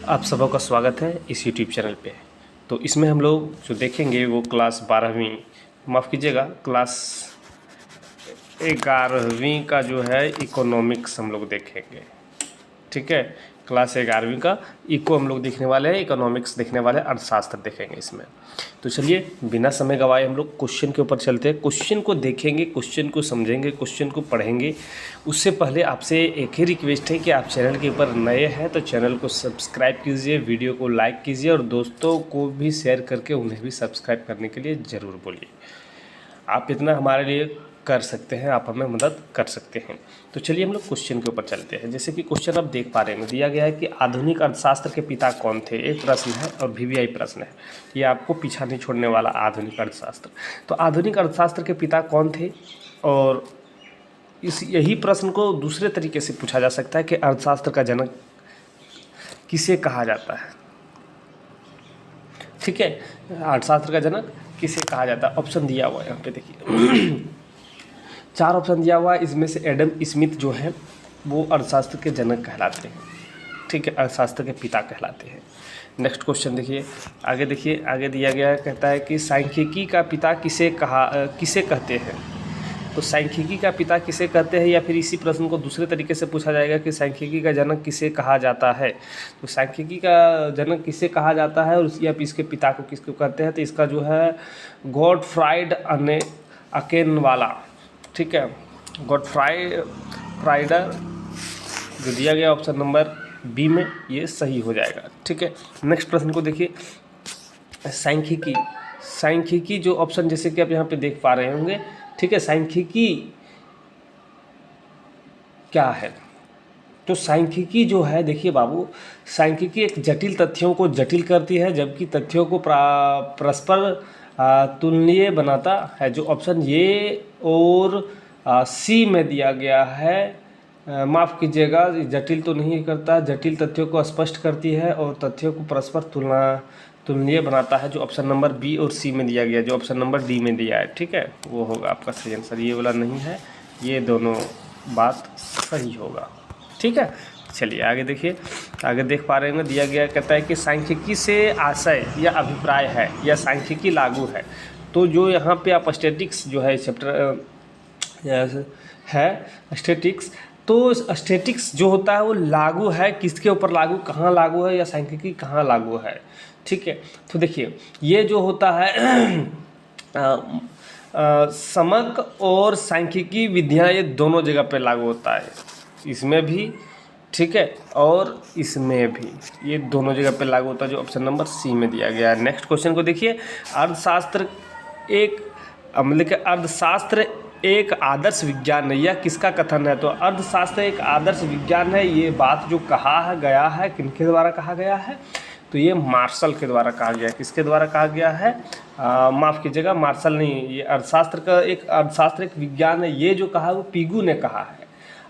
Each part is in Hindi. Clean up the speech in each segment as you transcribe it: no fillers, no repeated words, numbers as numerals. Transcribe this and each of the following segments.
आप सबों का स्वागत है इस यूट्यूब चैनल पे। तो इसमें हम लोग जो देखेंगे वो क्लास 12वीं, माफ़ कीजिएगा, क्लास 11वीं का जो है इकोनॉमिक्स हम लोग देखेंगे। ठीक है, क्लास 11वीं का इको हम लोग देखने वाले हैं, इकोनॉमिक्स देखने वाले हैं, अर्थशास्त्र देखेंगे इसमें। तो चलिए बिना समय गवाए हम लोग क्वेश्चन के ऊपर चलते हैं। क्वेश्चन को देखेंगे, क्वेश्चन को समझेंगे, क्वेश्चन को पढ़ेंगे। उससे पहले आपसे एक ही रिक्वेस्ट है कि आप चैनल के ऊपर नए हैं तो चैनल को सब्सक्राइब कीजिए, वीडियो को लाइक कीजिए और दोस्तों को भी शेयर करके उन्हें भी सब्सक्राइब करने के लिए ज़रूर बोलिए। आप इतना हमारे लिए कर सकते हैं, आप हमें मदद कर सकते हैं। तो चलिए हम लोग क्वेश्चन के ऊपर चलते हैं। जैसे कि क्वेश्चन आप देख पा रहे हैं, दिया गया है कि आधुनिक अर्थशास्त्र के पिता कौन थे। एक प्रश्न है और वीवीआई प्रश्न है, ये आपको पीछा नहीं छोड़ने वाला। आधुनिक अर्थशास्त्र, तो आधुनिक अर्थशास्त्र के पिता कौन थे, और यही प्रश्न को दूसरे तरीके से पूछा जा सकता है कि अर्थशास्त्र का जनक किसे कहा जाता है। ठीक है, अर्थशास्त्र का जनक किसे कहा जाता है। ऑप्शन दिया हुआ है यहाँ पे, देखिए 4 ऑप्शन दिया हुआ है। इसमें से एडम स्मिथ जो है वो अर्थशास्त्र के जनक कहलाते हैं। ठीक है, अर्थशास्त्र के पिता कहलाते हैं। नेक्स्ट क्वेश्चन देखिए, आगे दिया गया है, कहता है कि सांख्यिकी का पिता किसे कहते हैं। तो सांख्यिकी का पिता किसे कहते हैं, या फिर इसी प्रश्न को दूसरे तरीके से पूछा जाएगा कि सांख्यिकी का जनक किसे कहा जाता है। तो सांख्यिकी का जनक किसे कहा जाता है और या फिर इसके पिता को किसको कहते हैं, तो इसका जो है गॉटफ्राइड अकेनवाला। ठीक है, गॉटफ्राइडर जो दिया गया ऑप्शन नंबर बी में, ये सही हो जाएगा। ठीक है, नेक्स्ट प्रश्न को देखिए, सांख्यिकी जो ऑप्शन जैसे कि आप यहाँ पे देख पा रहे होंगे। ठीक है, सांख्यिकी क्या है, तो सांख्यिकी जो है, देखिए बाबू, सांख्यिकी एक जटिल तथ्यों को जटिल करती है जबकि तथ्यों को परस्पर तुलनीय बनाता है। जो ऑप्शन ए और सी में दिया गया है, माफ़ कीजिएगा, जटिल तो नहीं करता, जटिल तथ्यों को स्पष्ट करती है और तथ्यों को परस्पर तुलनीय बनाता है। जो ऑप्शन नंबर बी और सी में दिया गया, जो ऑप्शन नंबर डी में दिया है, ठीक है, वो होगा आपका सही आंसर। ये वाला नहीं है, ये दोनों बात सही होगा। ठीक है, चलिए आगे देखिए, आगे देख पा रहे हैं, दिया गया कहता है कि सांख्यिकी से आशय या अभिप्राय है या सांख्यिकी लागू है। तो जो यहाँ पे आप स्टैटिक्स जो है चैप्टर है स्टैटिक्स, तो स्टैटिक्स जो होता है वो लागू है किसके ऊपर, लागू कहाँ लागू है, या सांख्यिकी कहाँ लागू है। ठीक है, तो देखिए ये जो होता है समक और सांख्यिकी विधियाँ, ये दोनों जगह पे लागू होता है, इसमें भी, ठीक है, और इसमें भी, ये दोनों जगह पे लागू होता है, जो ऑप्शन नंबर सी में दिया गया है। नेक्स्ट क्वेश्चन को देखिए, अर्थशास्त्र एक आदर्श विज्ञान है, यह किसका कथन है। तो अर्थशास्त्र एक आदर्श विज्ञान है, ये बात जो कहा गया है, किनके द्वारा कहा गया है, तो ये मार्शल के द्वारा कहा गया है। किसके द्वारा कहा गया है, माफ़ कीजिएगा, मार्शल नहीं, ये अर्थशास्त्र एक विज्ञान है, ये जो कहा है वो पीगू ने कहा है।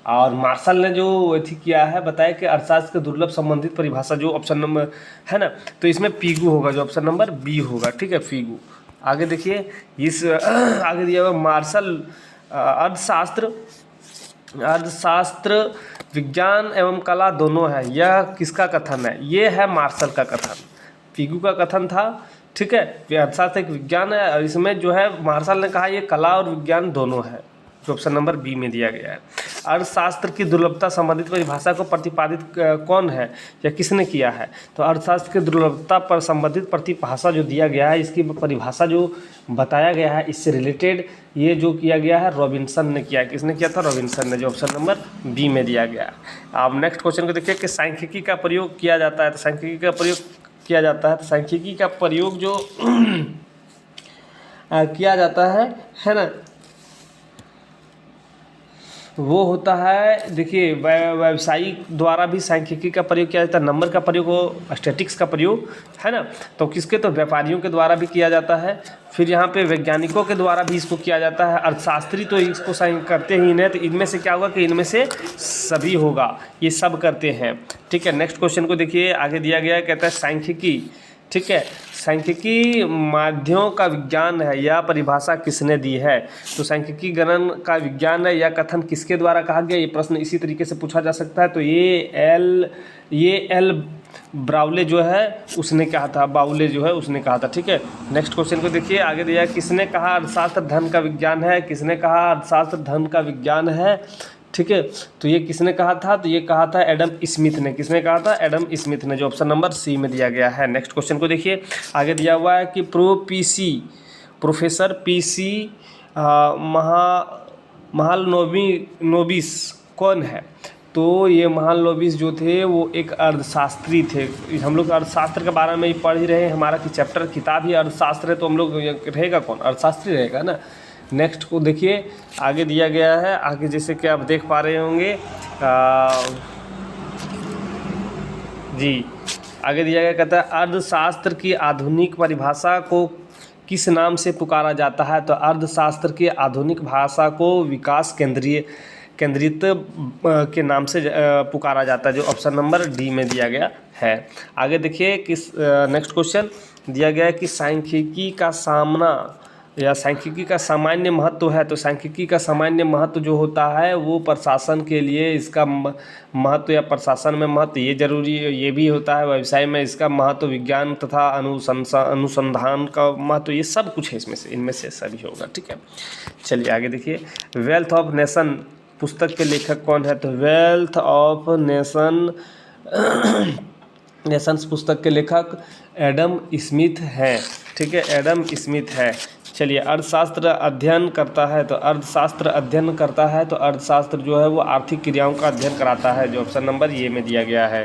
और मार्शल ने जो अथी किया है, बताया कि अर्थशास्त्र के दुर्लभ संबंधित परिभाषा, जो ऑप्शन नंबर है ना, तो इसमें पीगू होगा, जो ऑप्शन नंबर बी होगा। ठीक है, पीगू। आगे देखिए, इस आगे दिया हुआ मार्शल अर्थशास्त्र विज्ञान एवं कला दोनों है, यह किसका कथन है, ये है मार्शल का कथन, पीगू का कथन था। ठीक है, अर्थशास्त्र एक विज्ञान है और इसमें जो है मार्शल ने कहा ये कला और विज्ञान दोनों है, जो ऑप्शन नंबर बी में दिया गया है। अर्थशास्त्र की दुर्लभता संबंधित परिभाषा को प्रतिपादित कौन है या किसने किया है, तो अर्थशास्त्र की दुर्लभता पर संबंधित प्रतिभाषा जो दिया गया है, इसकी परिभाषा जो बताया गया है, इससे रिलेटेड ये जो किया गया है रॉबिन्सन ने किया है। किसने किया था, रॉबिन्सन ने, जो ऑप्शन नंबर बी में दिया गया है। अब नेक्स्ट क्वेश्चन को देखिए कि सांख्यिकी का प्रयोग किया जाता है, तो सांख्यिकी का प्रयोग किया जाता है, तो सांख्यिकी का प्रयोग जो किया जाता है ना, वो होता है, देखिए व्यावसायिक द्वारा भी सांख्यिकी का प्रयोग किया जाता है, नंबर का प्रयोग हो, स्टैटिक्स का प्रयोग है ना, तो किसके, तो व्यापारियों के द्वारा भी किया जाता है, फिर यहाँ पे वैज्ञानिकों के द्वारा भी इसको किया जाता है, अर्थशास्त्री तो इसको करते ही नहीं, तो इनमें से क्या होगा कि इनमें से सभी होगा, ये सब करते हैं। ठीक है, नेक्स्ट क्वेश्चन को देखिए, आगे दिया गया है, कहता है सांख्यिकी ठीक है। सांख्यिकी माध्यमों का विज्ञान है, यह परिभाषा किसने दी है? तो सांख्यिकी गणन का विज्ञान है, यह कथन किसके द्वारा कहा गया? ये प्रश्न इसी तरीके से पूछा जा सकता है। तो ये एल ब्राउले जो है उसने कहा था, बाउले जो है उसने कहा था। ठीक है, नेक्स्ट क्वेश्चन को देखिए, आगे दिया किसने कहा अर्थशास्त्र धन का विज्ञान है? किसने कहा अर्थशास्त्र धन का विज्ञान है? ठीक है, तो ये किसने कहा था? तो ये कहा था एडम स्मिथ ने। किसने कहा था? एडम स्मिथ ने, जो ऑप्शन नंबर सी में दिया गया है। नेक्स्ट क्वेश्चन को देखिए, आगे दिया हुआ है कि प्रोफेसर पीसी महालनोबिस कौन है? तो ये महालनोबिस जो थे वो एक अर्थशास्त्री थे। हम लोग अर्थशास्त्र के बारे में ही पढ़ ही रहे हैं, हमारा की चैप्टर किताब ही अर्थशास्त्र है, तो हम लोग रहेगा कौन? अर्थशास्त्री रहेगा ना। नेक्स्ट को देखिए, आगे दिया गया है, आगे जैसे कि आप देख पा रहे होंगे जी, आगे दिया गया, कहता है अर्थशास्त्र की आधुनिक परिभाषा को किस नाम से पुकारा जाता है? तो अर्थशास्त्र की आधुनिक भाषा को विकास केंद्रित के नाम से पुकारा जाता है, जो ऑप्शन नंबर डी में दिया गया है। आगे देखिए, नेक्स्ट क्वेश्चन दिया गया है कि सांख्यिकी का सामना या सांख्यिकी का सामान्य महत्व है। तो सांख्यिकी का सामान्य महत्व जो होता है वो प्रशासन के लिए इसका महत्व या प्रशासन में महत्व ये जरूरी ये भी होता है, व्यवसाय में इसका महत्व, विज्ञान तथा अनुसंधान का महत्व, ये सब कुछ है इनमें से सभी होगा। ठीक है, चलिए आगे देखिए, वेल्थ ऑफ नेशन पुस्तक के लेखक कौन है? तो वेल्थ ऑफ नेशंस पुस्तक के लेखक एडम स्मिथ हैं। ठीक है, एडम स्मिथ है। चलिए, अर्थशास्त्र अध्ययन करता है, तो अर्थशास्त्र अध्ययन करता है, तो अर्थशास्त्र जो है वो आर्थिक क्रियाओं का अध्ययन कराता है, जो ऑप्शन नंबर ये में दिया गया है।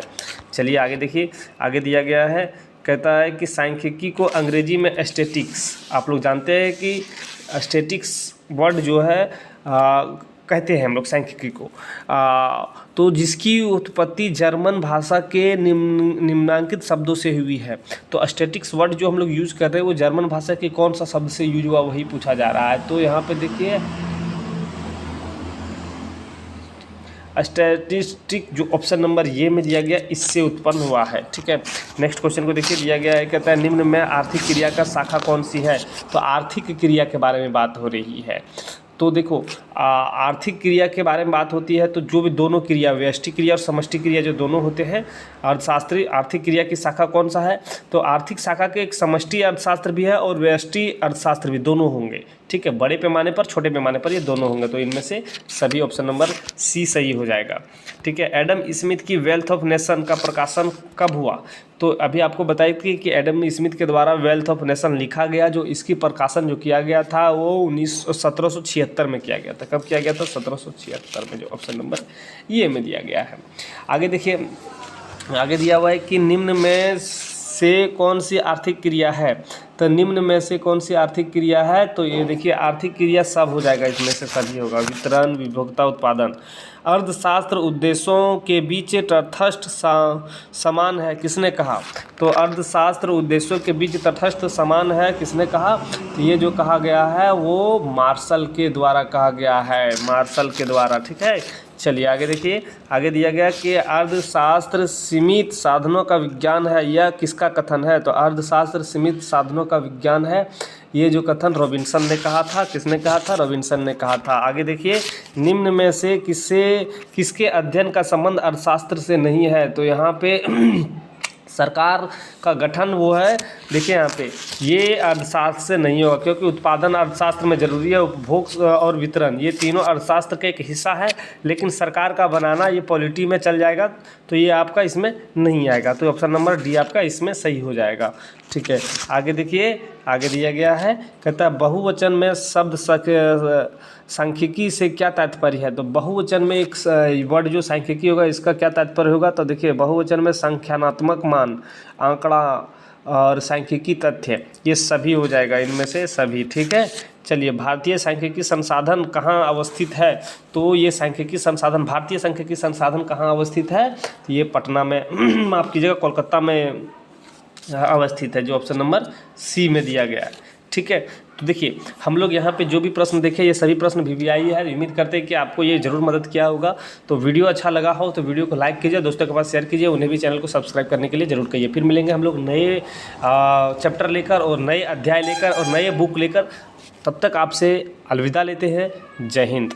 चलिए आगे देखिए, आगे दिया गया है, कहता है कि सांख्यिकी को अंग्रेजी में स्टैटिक्स, आप लोग जानते हैं कि स्टैटिक्स वर्ड जो है कहते हैं हम लोग सांख्यिकी को, तो जिसकी उत्पत्ति जर्मन भाषा के निम्नांकित शब्दों से हुई है। तो स्टैटिक्स वर्ड जो हम लोग यूज़ कर रहे हैं वो जर्मन भाषा के कौन सा शब्द से यूज हुआ वही पूछा जा रहा है। तो यहाँ पे देखिए, स्टैटिस्टिक जो ऑप्शन नंबर ये में दिया गया इससे उत्पन्न हुआ है। ठीक है, नेक्स्ट क्वेश्चन को देखिए, दिया गया है, कहता है निम्न में आर्थिक क्रिया का शाखा कौन सी है? तो आर्थिक क्रिया के बारे में बात हो रही है। तो देखो, आर्थिक क्रिया के बारे में बात होती है तो जो भी दोनों क्रिया, व्यष्टि क्रिया और समष्टि क्रिया जो दोनों होते हैं, अर्थशास्त्री आर्थिक क्रिया की शाखा कौन सा है? तो आर्थिक शाखा के एक समष्टि अर्थशास्त्र भी है और व्यष्टि अर्थशास्त्र भी, दोनों होंगे। ठीक है, बड़े पैमाने पर छोटे पैमाने पर ये दोनों होंगे, तो इनमें से सभी ऑप्शन नंबर सी सही हो जाएगा। ठीक है, एडम स्मिथ की वेल्थ ऑफ नेशन का प्रकाशन कब हुआ? तो अभी आपको बताई थी कि एडम स्मिथ के द्वारा वेल्थ ऑफ नेशन लिखा गया, जो इसकी प्रकाशन जो किया गया था वो 1776 में किया गया था। कब किया गया था? 1776 में, जो ऑप्शन नंबर ये में दिया गया है। आगे देखिए, आगे दिया हुआ है कि निम्न में से कौन सी आर्थिक क्रिया है? तो निम्न में से कौन सी आर्थिक क्रिया है? तो ये देखिए, आर्थिक क्रिया सब हो जाएगा, इसमें से सभी होगा, वितरण, उपभोक्ता, उत्पादन। अर्थशास्त्र उद्देश्यों के बीच तटस्थ समान है, किसने कहा? तो अर्थशास्त्र उद्देश्यों के बीच तटस्थ समान है, किसने कहा? तो ये जो कहा गया है वो मार्शल के द्वारा कहा गया है, मार्शल के द्वारा। ठीक है, चलिए आगे देखिए, आगे दिया गया कि अर्थशास्त्र सीमित साधनों का विज्ञान है, यह किसका कथन है? तो अर्थशास्त्र सीमित साधनों का विज्ञान है, ये जो कथन रॉबिन्सन ने कहा था। किसने कहा था? रॉबिन्सन ने कहा था। आगे देखिए, निम्न में से किसके अध्ययन का संबंध अर्थशास्त्र से नहीं है? तो यहाँ पे सरकार का गठन वो है, देखिए यहाँ पे, ये अर्थशास्त्र से नहीं होगा, क्योंकि उत्पादन अर्थशास्त्र में जरूरी है, उपभोग और वितरण ये तीनों अर्थशास्त्र का एक हिस्सा है, लेकिन सरकार का बनाना ये पॉलिटी में चल जाएगा, तो ये आपका इसमें नहीं आएगा। तो ऑप्शन नंबर डी आपका इसमें सही हो जाएगा। ठीक है, आगे देखिए, आगे दिया गया है, कहता है बहुवचन में शब्द सांख्यिकी से क्या तात्पर्य है? तो बहुवचन में एक वर्ड जो सांख्यिकी होगा इसका क्या तात्पर्य होगा? तो देखिए, बहुवचन में संख्यात्मक मान, आंकड़ा और सांख्यिकी तथ्य, ये सभी हो जाएगा, इनमें से सभी। ठीक है, चलिए, भारतीय सांख्यिकी संसाधन कहाँ अवस्थित है? तो ये सांख्यिकी संसाधन, भारतीय सांख्यिकी संसाधन कहाँ अवस्थित है? तो ये पटना में माफ़ कीजिएगा, कोलकाता में अवस्थित है, जो ऑप्शन नंबर सी में दिया गया है। ठीक है, तो देखिए हम लोग यहाँ पे जो भी प्रश्न देखे ये सभी प्रश्न VVI है। उम्मीद करते हैं कि आपको ये ज़रूर मदद किया होगा। तो वीडियो अच्छा लगा हो तो वीडियो को लाइक कीजिए, दोस्तों के पास शेयर कीजिए, उन्हें भी चैनल को सब्सक्राइब करने के लिए ज़रूर कहिए। फिर मिलेंगे हम लोग नए चैप्टर लेकर और नए अध्याय लेकर और नए बुक लेकर। तब तक आपसे अलविदा लेते हैं। जय हिंद।